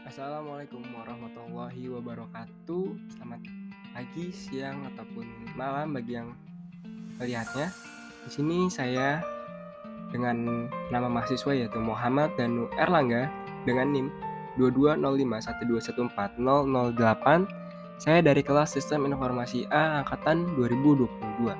Assalamualaikum warahmatullahi wabarakatuh. Selamat pagi, siang, ataupun malam bagi yang melihatnya. Di sini saya dengan nama mahasiswa yaitu Muhammad Danu Erlangga dengan NIM 220512140008. Saya dari kelas Sistem Informasi A angkatan 2022.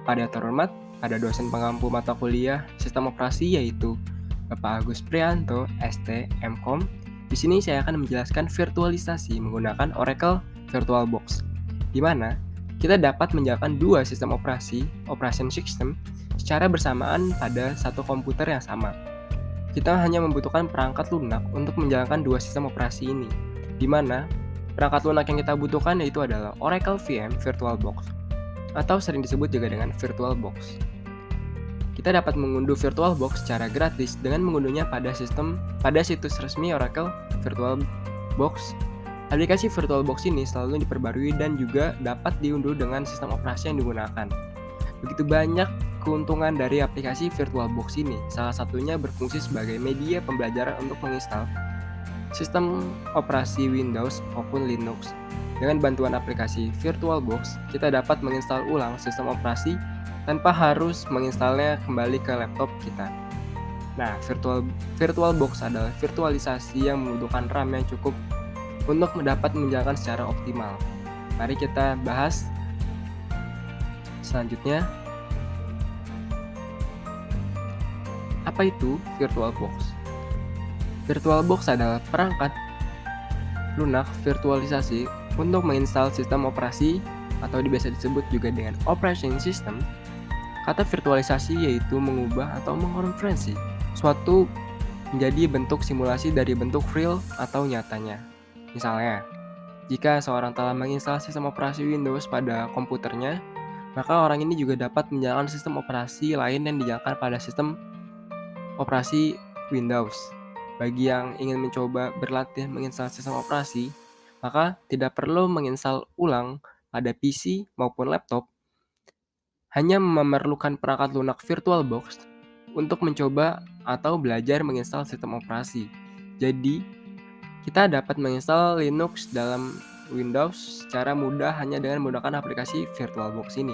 Kepada yang terhormat pada dosen pengampu mata kuliah Sistem Operasi yaitu Bapak Agus Prianto, ST, MKOM. Di sini saya akan menjelaskan virtualisasi menggunakan Oracle VirtualBox, di mana kita dapat menjalankan dua sistem operasi, operation system, secara bersamaan pada satu komputer yang sama. Kita hanya membutuhkan perangkat lunak untuk menjalankan dua sistem operasi ini, di mana perangkat lunak yang kita butuhkan yaitu adalah Oracle VM VirtualBox, atau sering disebut juga dengan VirtualBox. Kita dapat mengunduh VirtualBox secara gratis dengan mengunduhnya pada situs resmi Oracle VirtualBox. Aplikasi VirtualBox ini selalu diperbarui dan juga dapat diunduh dengan sistem operasi yang digunakan. Begitu banyak keuntungan dari aplikasi VirtualBox ini. Salah satunya berfungsi sebagai media pembelajaran untuk menginstal sistem operasi Windows maupun Linux. Dengan bantuan aplikasi VirtualBox, kita dapat menginstal ulang sistem operasi tanpa harus menginstalnya kembali ke laptop kita. Nah, VirtualBox adalah virtualisasi yang membutuhkan RAM yang cukup untuk dapat menjalankan secara optimal. Mari kita bahas selanjutnya. Apa itu VirtualBox? VirtualBox adalah perangkat lunak virtualisasi untuk menginstal sistem operasi atau biasa disebut juga dengan operation system. Kata virtualisasi yaitu mengubah atau mengonversi suatu menjadi bentuk simulasi dari bentuk real atau nyatanya. Misalnya, jika seorang telah menginstal sistem operasi Windows pada komputernya, maka orang ini juga dapat menjalankan sistem operasi lain yang dijalankan pada sistem operasi Windows. Bagi yang ingin mencoba berlatih menginstal sistem operasi, maka tidak perlu menginstal ulang pada PC maupun laptop, hanya memerlukan perangkat lunak VirtualBox untuk mencoba atau belajar menginstal sistem operasi. Jadi, kita dapat menginstal Linux dalam Windows secara mudah hanya dengan menggunakan aplikasi VirtualBox ini.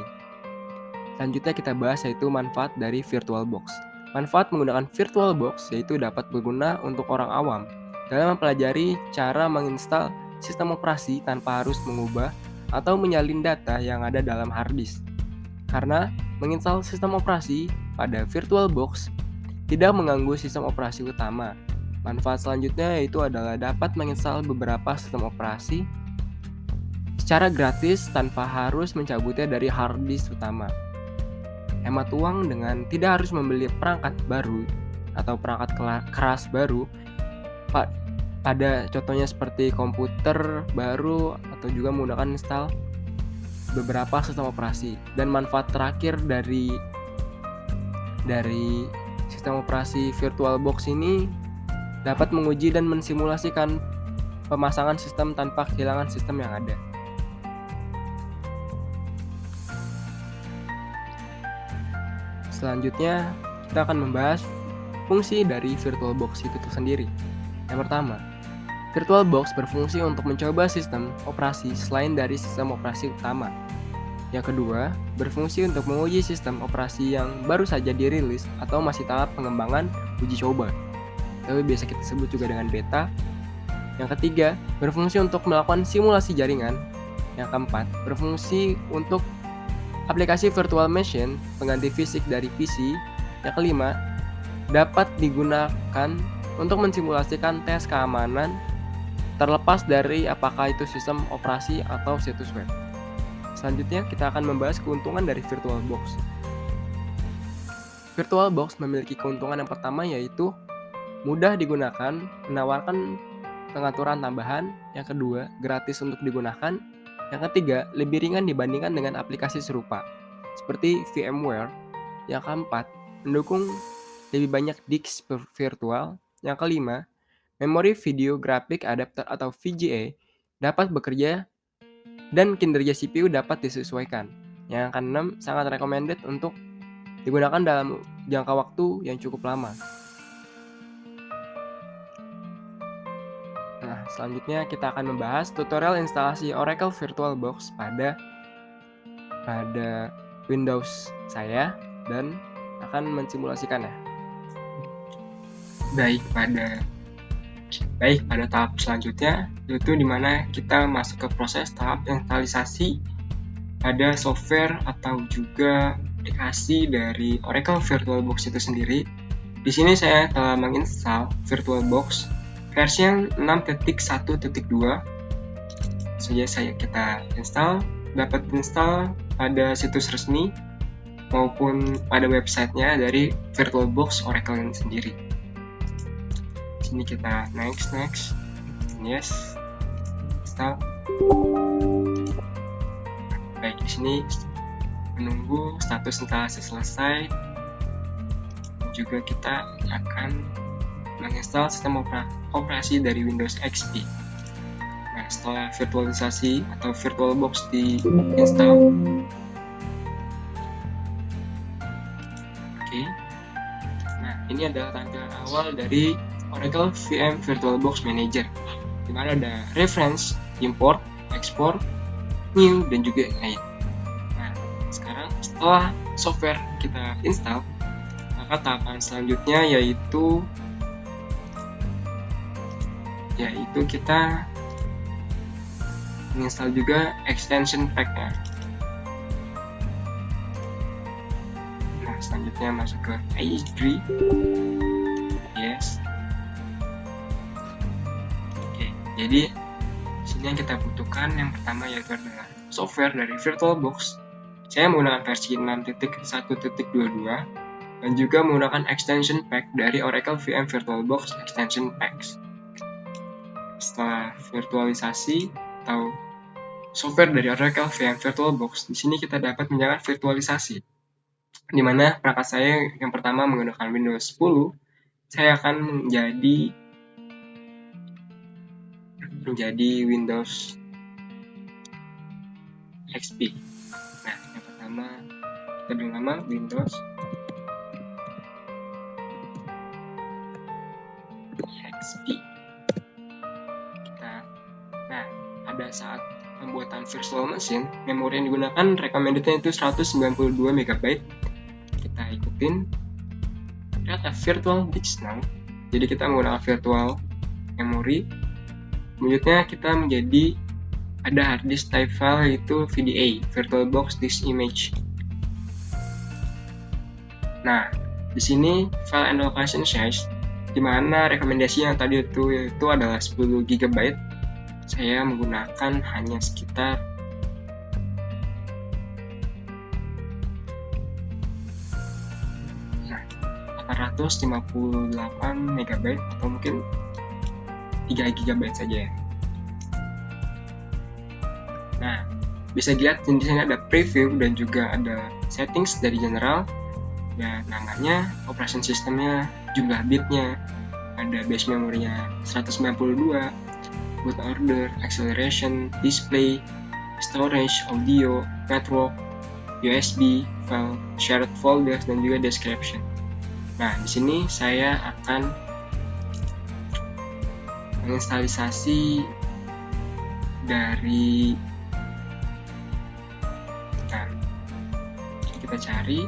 Selanjutnya kita bahas yaitu manfaat dari VirtualBox. Manfaat menggunakan VirtualBox yaitu dapat berguna untuk orang awam dalam mempelajari cara menginstal sistem operasi tanpa harus mengubah atau menyalin data yang ada dalam hard disk. Karena menginstal sistem operasi pada VirtualBox tidak mengganggu sistem operasi utama. Manfaat selanjutnya yaitu adalah dapat menginstal beberapa sistem operasi secara gratis tanpa harus mencabutnya dari hard disk utama. Hemat uang dengan tidak harus membeli perangkat baru atau perangkat keras baru pada contohnya seperti komputer baru atau juga menggunakan install beberapa sistem operasi. Dan manfaat terakhir dari sistem operasi VirtualBox ini dapat menguji dan mensimulasikan pemasangan sistem tanpa kehilangan sistem yang ada. Selanjutnya, kita akan membahas fungsi dari VirtualBox itu sendiri. Yang pertama, VirtualBox berfungsi untuk mencoba sistem operasi selain dari sistem operasi utama. Yang kedua, berfungsi untuk menguji sistem operasi yang baru saja dirilis atau masih tahap pengembangan uji coba, atau biasa kita sebut juga dengan beta. Yang ketiga, berfungsi untuk melakukan simulasi jaringan. Yang keempat, berfungsi untuk aplikasi virtual machine pengganti fisik dari PC. Yang kelima, dapat digunakan untuk mensimulasikan tes keamanan terlepas dari apakah itu sistem operasi atau situs web. Selanjutnya kita akan membahas keuntungan dari VirtualBox. VirtualBox memiliki keuntungan yang pertama yaitu mudah digunakan, menawarkan pengaturan tambahan. Yang kedua, gratis untuk digunakan. Yang ketiga, lebih ringan dibandingkan dengan aplikasi serupa seperti VMware. Yang keempat, mendukung lebih banyak disk virtual. Yang kelima, memori video graphic adapter atau VGA dapat bekerja dan kinerja CPU dapat disesuaikan. Yang keenam, sangat recommended untuk digunakan dalam jangka waktu yang cukup lama. Nah, selanjutnya kita akan membahas tutorial instalasi Oracle VirtualBox pada Windows saya dan akan mensimulasikannya. Baik, pada tahap selanjutnya yaitu dimana kita masuk ke proses tahap instalisasi pada software atau juga aplikasi dari Oracle VirtualBox itu sendiri. Di sini saya telah menginstal VirtualBox versi yang 6.1.2. Saja kita install, dapat install pada situs resmi maupun pada websitenya dari VirtualBox Oracle ini sendiri. Di sini kita next, yes, install. Baik, di sini menunggu status instalasi selesai. Juga kita akan menginstal sistem operasi dari Windows XP. Nah, setelah virtualisasi atau VirtualBox diinstal, oke. Nah, ini adalah tampilan awal dari Oracle VM VirtualBox Manager, di mana ada reference, import, export, new, dan juga lain. Nah, sekarang setelah software kita install, maka tahapan selanjutnya yaitu kita menginstal juga extension pack-nya. Nah, selanjutnya masuk ke IE3, yes. Oke, jadi sini yang kita butuhkan yang pertama yaitu adalah software dari VirtualBox. Saya menggunakan versi 6.1.22 dan juga menggunakan extension pack dari Oracle VM VirtualBox Extension Packs. Setelah virtualisasi atau software dari Oracle VM VirtualBox, di sini kita dapat menjalankan virtualisasi. Di mana perangkat saya yang pertama menggunakan Windows 10, saya akan menjadi Windows XP. Nah, yang pertama kita beri nama Windows XP. Nah, pada saat pembuatan virtual machine, memori yang digunakan recommended-nya itu 192 MB. Kita ikutin. Ternyata virtual disk now. Jadi kita menggunakan virtual memory. Selanjutnya kita ada hard disk type file yaitu VDA, VirtualBox Disk Image. Nah, di sini file and location size, di mana rekomendasi yang tadi itu adalah 10 GB. Saya menggunakan hanya sekitar 458 MB atau mungkin 3 GB saja. Nah, bisa dilihat di sini ada preview dan juga ada settings dari general. Dan namanya, operation systemnya, jumlah bitnya, ada base memorinya 192, boot order, acceleration, display, storage, audio, network, USB, file, shared folders, dan juga description. Nah, di sini saya akan menginstalisasi dari kita cari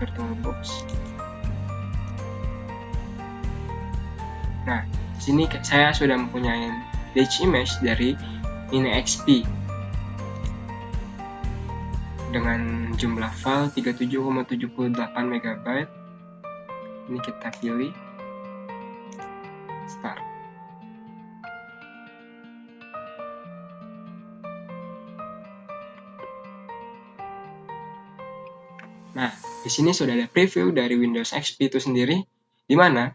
VirtualBox. Nah, di sini saya sudah mempunyai disk image dari MiniXP dengan jumlah file 37,78 MB. Ini kita pilih start. Nah, di sini sudah ada preview dari Windows XP itu sendiri, di mana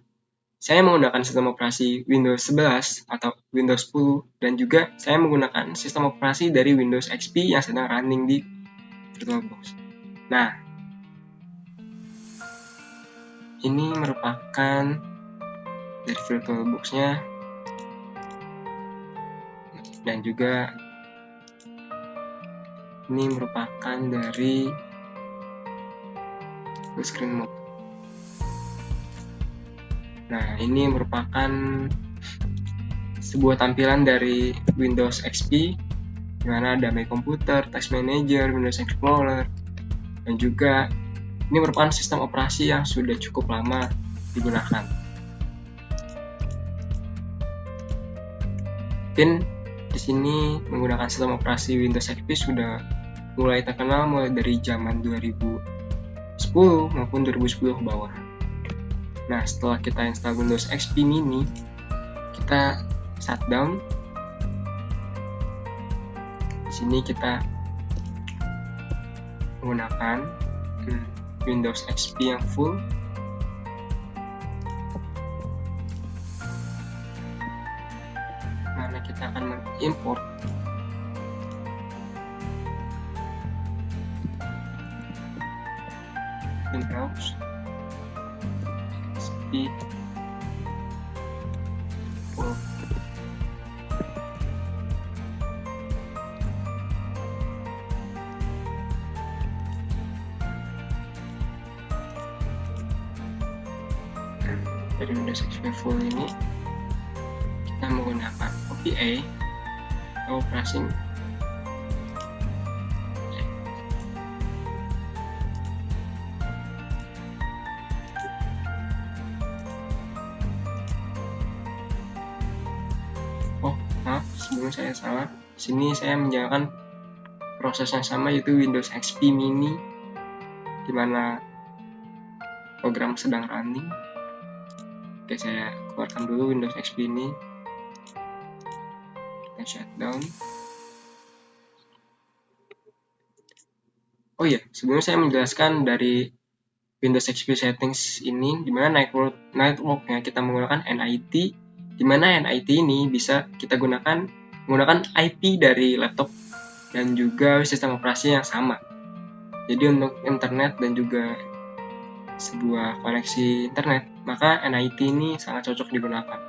saya menggunakan sistem operasi Windows 11 atau Windows 10, dan juga saya menggunakan sistem operasi dari Windows XP yang sedang running di VirtualBox. Nah, ini merupakan dari VirtualBox-nya, dan juga ini merupakan dari full screen mode. Nah, ini merupakan sebuah tampilan dari Windows XP, di mana ada My Computer, Task Manager, Windows Explorer, dan juga ini merupakan sistem operasi yang sudah cukup lama digunakan. Mungkin di sini menggunakan sistem operasi Windows XP sudah mulai terkenal mulai dari zaman 2010 maupun 2010 ke bawah. Nah, setelah kita install Windows XP Mini, kita shutdown. Di sini kita menggunakan Windows XP yang full. Mana kita akan mengimport Windows XP full. Dari Windows XP full ini kita menggunakan OPA atau operasi sebelum saya salah, di sini saya menjalankan proses yang sama, yaitu Windows XP Mini, di mana program sedang running. Oke, saya keluarkan dulu Windows XP ini, kita shutdown. Oh iya, sebelumnya saya menjelaskan dari Windows XP settings ini, di mana networknya kita menggunakan NIT, di mana NIT ini bisa kita gunakan menggunakan IP dari laptop dan juga sistem operasi yang sama. Jadi untuk internet dan juga sebuah koneksi internet, maka NIT ini sangat cocok digunakan.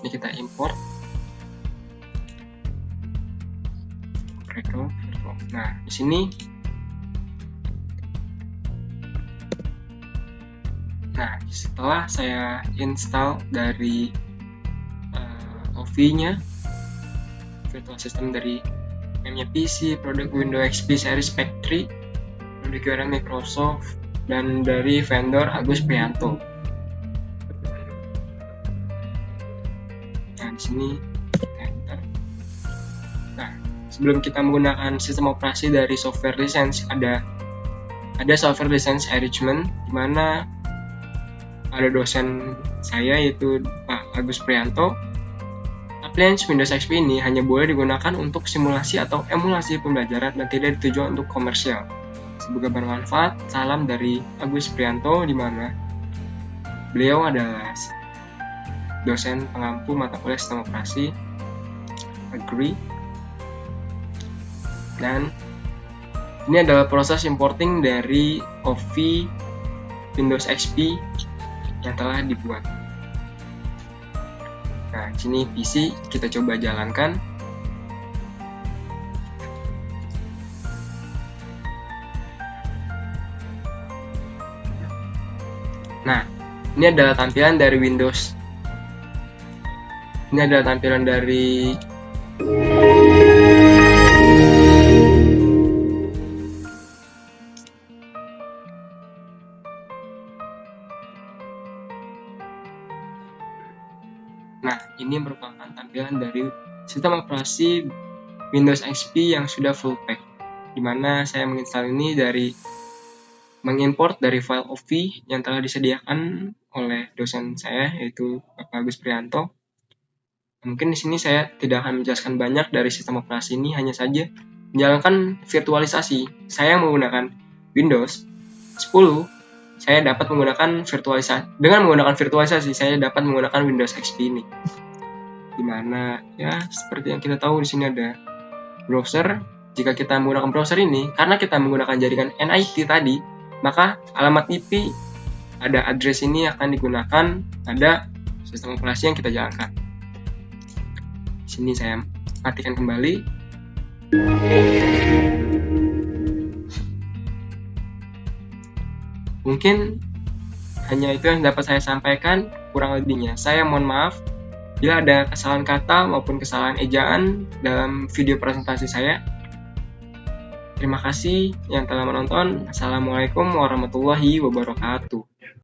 Ini kita import Oracle. Nah, di sini setelah saya install dari OV-nya, virtual system dari namanya PC, produk Windows XP Series Factory, produk dari Microsoft, dan dari vendor Agus Prianto. Nah, di sini enter. Nah, sebelum kita menggunakan sistem operasi dari software license, ada software license arrangement, di mana ada dosen saya yaitu Pak Agus Prianto. Appliance Windows XP ini hanya boleh digunakan untuk simulasi atau emulasi pembelajaran dan tidak ditujukan untuk komersial. Semoga bermanfaat. Salam dari Agus Prianto, di mana beliau adalah dosen pengampu mata kuliah sistem operasi Agree. Dan ini adalah proses importing dari OV Windows XP yang telah dibuat. Nah, di sini PC kita coba jalankan. Nah, ini adalah tampilan dari Windows. Ini adalah tampilan dari ini merupakan tampilan dari sistem operasi Windows XP yang sudah full pack, di mana saya menginstal ini dari mengimport dari file OV yang telah disediakan oleh dosen saya, yaitu Bapak Agus Prianto. Mungkin di sini saya tidak akan menjelaskan banyak dari sistem operasi ini, hanya saja menjalankan virtualisasi. Saya menggunakan Windows 10, saya dapat menggunakan virtualisasi. Dengan menggunakan virtualisasi, saya dapat menggunakan Windows XP ini. Dimana ya seperti yang kita tahu, di sini ada browser. Jika kita menggunakan browser ini, karena kita menggunakan jaringan NIT tadi, maka alamat IP ada address ini akan digunakan pada sistem operasi yang kita jalankan. Di sini saya matikan kembali. Mungkin hanya itu yang dapat saya sampaikan, kurang lebihnya saya mohon maaf bila ada kesalahan kata maupun kesalahan ejaan dalam video presentasi saya. Terima kasih yang telah menonton. Assalamualaikum warahmatullahi wabarakatuh.